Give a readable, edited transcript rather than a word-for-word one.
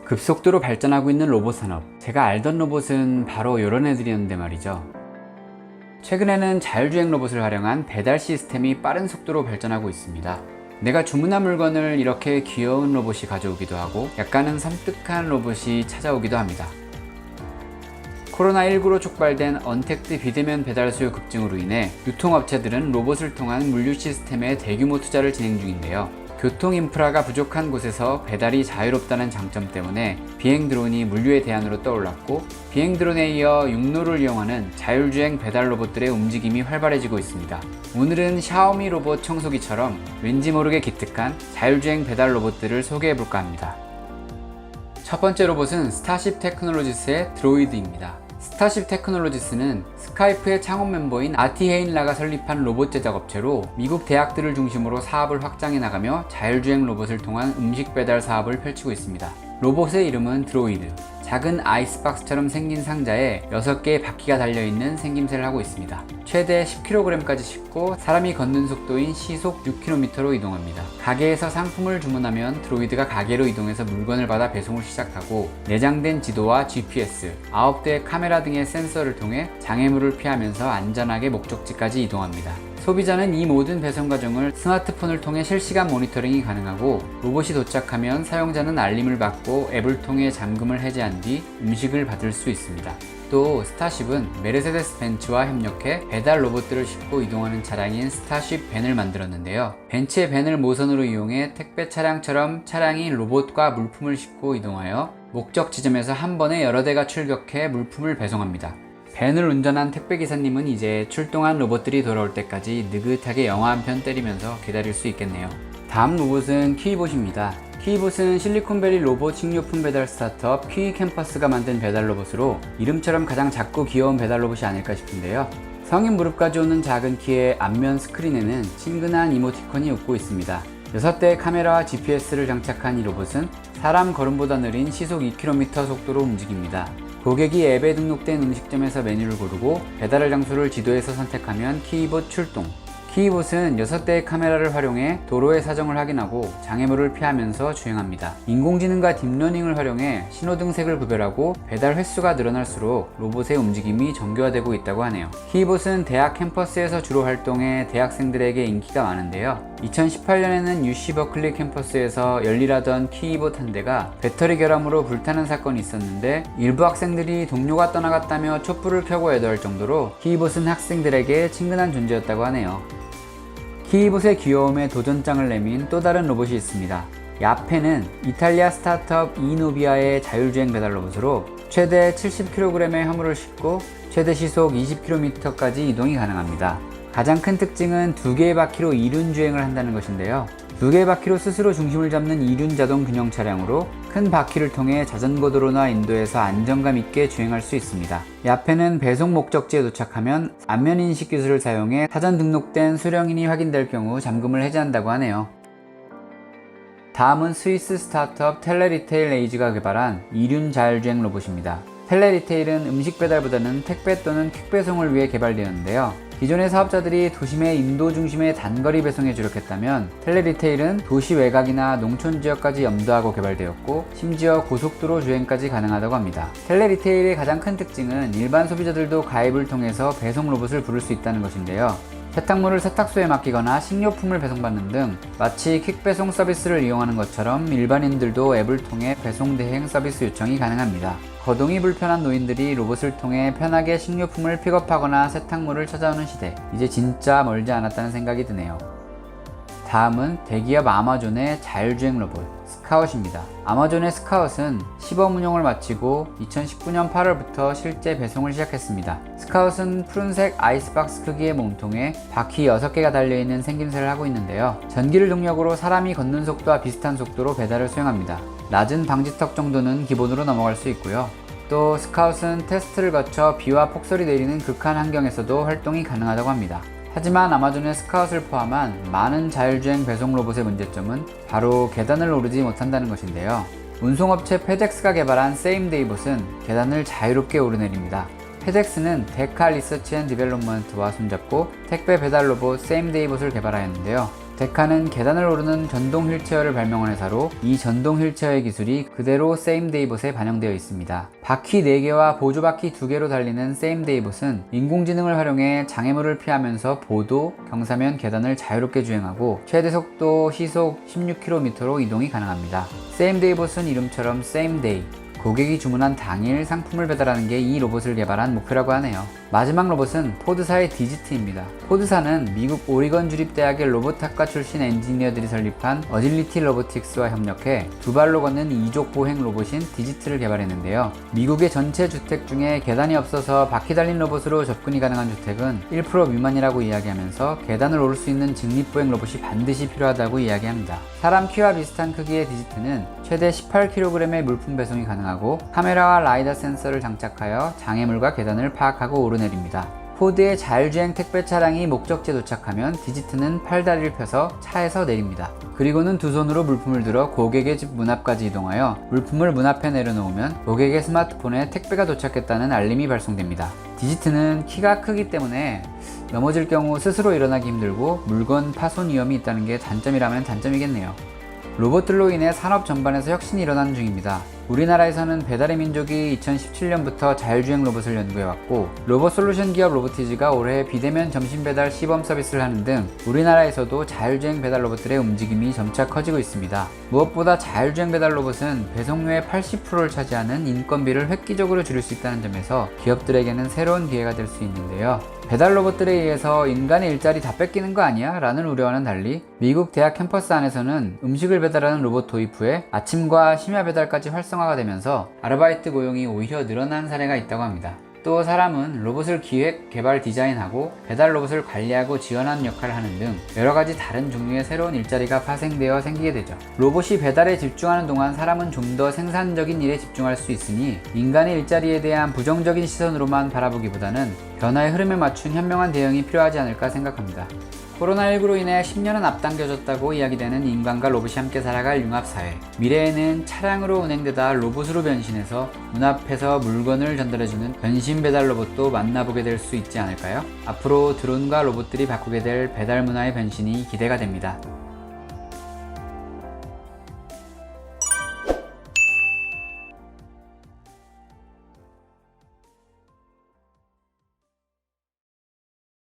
급속도로 발전하고 있는 로봇 산업. 제가 알던 로봇은 바로 이런 애들이었는데 말이죠. 최근에는 자율주행 로봇을 활용한 배달 시스템이 빠른 속도로 발전하고 있습니다. 내가 주문한 물건을 이렇게 귀여운 로봇이 가져오기도 하고 약간은 섬뜩한 로봇이 찾아오기도 합니다. 코로나19로 촉발된 언택트 비대면 배달 수요 급증으로 인해 유통업체들은 로봇을 통한 물류 시스템에 대규모 투자를 진행 중인데요. 교통 인프라가 부족한 곳에서 배달이 자유롭다는 장점 때문에 비행 드론이 물류의 대안으로 떠올랐고, 비행 드론에 이어 육로를 이용하는 자율주행 배달 로봇들의 움직임이 활발해지고 있습니다. 오늘은 샤오미 로봇 청소기처럼 왠지 모르게 기특한 자율주행 배달 로봇들을 소개해볼까 합니다. 첫 번째 로봇은 스타쉽 테크놀로지스의 드로이드입니다. 스타쉽 테크놀로지스는 스카이프의 창업 멤버인 아티 헤인라가 설립한 로봇 제작 업체로 미국 대학들을 중심으로 사업을 확장해 나가며 자율주행 로봇을 통한 음식 배달 사업을 펼치고 있습니다. 로봇의 이름은 드로이드. 작은 아이스박스처럼 생긴 상자에 6개의 바퀴가 달려있는 생김새를 하고 있습니다. 최대 10kg까지 싣고 사람이 걷는 속도인 시속 6km로 이동합니다. 가게에서 상품을 주문하면 드로이드가 가게로 이동해서 물건을 받아 배송을 시작하고, 내장된 지도와 GPS, 9대의 카메라 등의 센서를 통해 장애물을 피하면서 안전하게 목적지까지 이동합니다. 소비자는 이 모든 배송 과정을 스마트폰을 통해 실시간 모니터링이 가능하고, 로봇이 도착하면 사용자는 알림을 받고 앱을 통해 잠금을 해제한 뒤 음식을 받을 수 있습니다. 또 스타쉽은 메르세데스 벤츠와 협력해 배달 로봇들을 싣고 이동하는 차량인 스타쉽 밴을 만들었는데요. 벤츠의 밴을 모선으로 이용해 택배 차량처럼 차량이 로봇과 물품을 싣고 이동하여 목적 지점에서 한 번에 여러 대가 출격해 물품을 배송합니다. 밴을 운전한 택배기사님은 이제 출동한 로봇들이 돌아올 때까지 느긋하게 영화 한 편 때리면서 기다릴 수 있겠네요. 다음 로봇은 퀴봇입니다. 퀴봇은 실리콘밸리 로봇 식료품 배달 스타트업 퀴캠퍼스가 만든 배달 로봇으로 이름처럼 가장 작고 귀여운 배달 로봇이 아닐까 싶은데요. 성인 무릎까지 오는 작은 키의 앞면 스크린에는 친근한 이모티콘이 웃고 있습니다. 6대의 카메라와 GPS를 장착한 이 로봇은 사람 걸음보다 느린 시속 2km 속도로 움직입니다. 고객이 앱에 등록된 음식점에서 메뉴를 고르고 배달할 장소를 지도에서 선택하면 퀴봇 출동. 퀴봇은 6대의 카메라를 활용해 도로의 사정을 확인하고 장애물을 피하면서 주행합니다. 인공지능과 딥러닝을 활용해 신호등 색을 구별하고 배달 횟수가 늘어날수록 로봇의 움직임이 정교화되고 있다고 하네요. 퀴봇은 대학 캠퍼스에서 주로 활동해 대학생들에게 인기가 많은데요. 2018년에는 UC 버클리 캠퍼스에서 열일하던 퀴봇 한 대가 배터리 결함으로 불타는 사건이 있었는데, 일부 학생들이 동료가 떠나갔다며 촛불을 켜고 애도할 정도로 퀴봇은 학생들에게 친근한 존재였다고 하네요. 퀴봇의 귀여움에 도전장을 내민 또 다른 로봇이 있습니다. 야페는 이탈리아 스타트업 이노비아의 자율주행 배달 로봇으로 최대 70kg의 화물을 싣고 최대 시속 20km까지 이동이 가능합니다. 가장 큰 특징은 2개의 바퀴로 이륜주행을 한다는 것인데요. 2개의 바퀴로 스스로 중심을 잡는 이륜 자동 균형 차량으로 큰 바퀴를 통해 자전거 도로나 인도에서 안정감 있게 주행할 수 있습니다. 야페는 배송 목적지에 도착하면 안면 인식 기술을 사용해 사전 등록된 수령인이 확인될 경우 잠금을 해제한다고 하네요. 다음은 스위스 스타트업 텔레리테일 에이즈가 개발한 이륜 자율주행 로봇입니다. 텔레리테일은 음식 배달보다는 택배 또는 퀵배송을 위해 개발되었는데요. 기존의 사업자들이 도심의 인도 중심의 단거리 배송에 주력했다면, 텔레리테일은 도시 외곽이나 농촌 지역까지 염두하고 개발되었고, 심지어 고속도로 주행까지 가능하다고 합니다. 텔레리테일의 가장 큰 특징은 일반 소비자들도 가입을 통해서 배송 로봇을 부를 수 있다는 것인데요. 세탁물을 세탁소에 맡기거나 식료품을 배송받는 등 마치 퀵배송 서비스를 이용하는 것처럼 일반인들도 앱을 통해 배송 대행 서비스 요청이 가능합니다. 거동이 불편한 노인들이 로봇을 통해 편하게 식료품을 픽업하거나 세탁물을 찾아오는 시대, 이제 진짜 멀지 않았다는 생각이 드네요. 다음은 대기업 아마존의 자율주행 로봇 스카웃입니다. 아마존의 스카웃은 시범 운용을 마치고 2019년 8월부터 실제 배송을 시작했습니다. 스카웃은 푸른색 아이스박스 크기의 몸통에 바퀴 6개가 달려있는 생김새를 하고 있는데요. 전기를 동력으로 사람이 걷는 속도와 비슷한 속도로 배달을 수행합니다. 낮은 방지턱 정도는 기본으로 넘어갈 수 있고요. 또 스카웃은 테스트를 거쳐 비와 폭설이 내리는 극한 환경에서도 활동이 가능하다고 합니다. 하지만 아마존의 스카웃을 포함한 많은 자율주행 배송 로봇의 문제점은 바로 계단을 오르지 못한다는 것인데요. 운송업체 페덱스가 개발한 세임데이봇은 계단을 자유롭게 오르내립니다. 페덱스는 데카 리서치 앤 디벨롭먼트와 손잡고 택배 배달 로봇 세임데이봇을 개발하였는데요. 데카는 계단을 오르는 전동 휠체어를 발명한 회사로 이 전동 휠체어의 기술이 그대로 세임데이봇에 반영되어 있습니다. 바퀴 4개와 보조바퀴 2개로 달리는 세임데이봇은 인공지능을 활용해 장애물을 피하면서 보도, 경사면 계단을 자유롭게 주행하고 최대 속도 시속 16km로 이동이 가능합니다. 세임데이봇은 이름처럼 세임데이, 고객이 주문한 당일 상품을 배달하는 게 이 로봇을 개발한 목표라고 하네요. 마지막 로봇은 포드사의 디지트입니다. 포드사는 미국 오리건 주립대학의 로봇학과 출신 엔지니어들이 설립한 어질리티 로보틱스와 협력해 두 발로 걷는 이족 보행 로봇인 디지트를 개발했는데요. 미국의 전체 주택 중에 계단이 없어서 바퀴 달린 로봇으로 접근이 가능한 주택은 1% 미만이라고 이야기하면서 계단을 오를 수 있는 직립보행 로봇이 반드시 필요하다고 이야기합니다. 사람 키와 비슷한 크기의 디지트는 최대 18kg의 물품 배송이 가능하고 카메라와 라이다 센서를 장착하여 장애물과 계단을 파악하고 오르내립니다. 포드의 자율주행 택배 차량이 목적지에 도착하면 디지트는 팔다리를 펴서 차에서 내립니다. 그리고는 두 손으로 물품을 들어 고객의 집 문 앞까지 이동하여 물품을 문 앞에 내려놓으면 고객의 스마트폰에 택배가 도착했다는 알림이 발송됩니다. 디지트는 키가 크기 때문에 넘어질 경우 스스로 일어나기 힘들고 물건 파손 위험이 있다는 게 단점이라면 단점이겠네요. 로봇들로 인해 산업 전반에서 혁신이 일어나는 중입니다. 우리나라에서는 배달의 민족이 2017년부터 자율주행 로봇을 연구해왔고 로봇 솔루션 기업 로보티즈가 올해 비대면 점심 배달 시범 서비스를 하는 등 우리나라에서도 자율주행 배달 로봇들의 움직임이 점차 커지고 있습니다. 무엇보다 자율주행 배달 로봇은 배송료의 80%를 차지하는 인건비를 획기적으로 줄일 수 있다는 점에서 기업들에게는 새로운 기회가 될 수 있는데요. 배달 로봇들에 의해서 인간의 일자리 다 뺏기는 거 아니야? 라는 우려와는 달리 미국 대학 캠퍼스 안에서는 음식을 배달하는 로봇 도입 후에 아침과 심야 배달까지 활성화가 되면서 아르바이트 고용이 오히려 늘어난 사례가 있다고 합니다. 또 사람은 로봇을 기획, 개발, 디자인하고 배달 로봇을 관리하고 지원하는 역할을 하는 등 여러가지 다른 종류의 새로운 일자리가 파생되어 생기게 되죠. 로봇이 배달에 집중하는 동안 사람은 좀 더 생산적인 일에 집중할 수 있으니 인간의 일자리에 대한 부정적인 시선으로만 바라보기보다는 변화의 흐름에 맞춘 현명한 대응이 필요하지 않을까 생각합니다. 코로나19로 인해 10년은 앞당겨졌다고 이야기되는 인간과 로봇이 함께 살아갈 융합사회. 미래에는 차량으로 운행되다 로봇으로 변신해서 문 앞에서 물건을 전달해주는 변신 배달 로봇도 만나보게 될 수 있지 않을까요? 앞으로 드론과 로봇들이 바꾸게 될 배달 문화의 변신이 기대가 됩니다.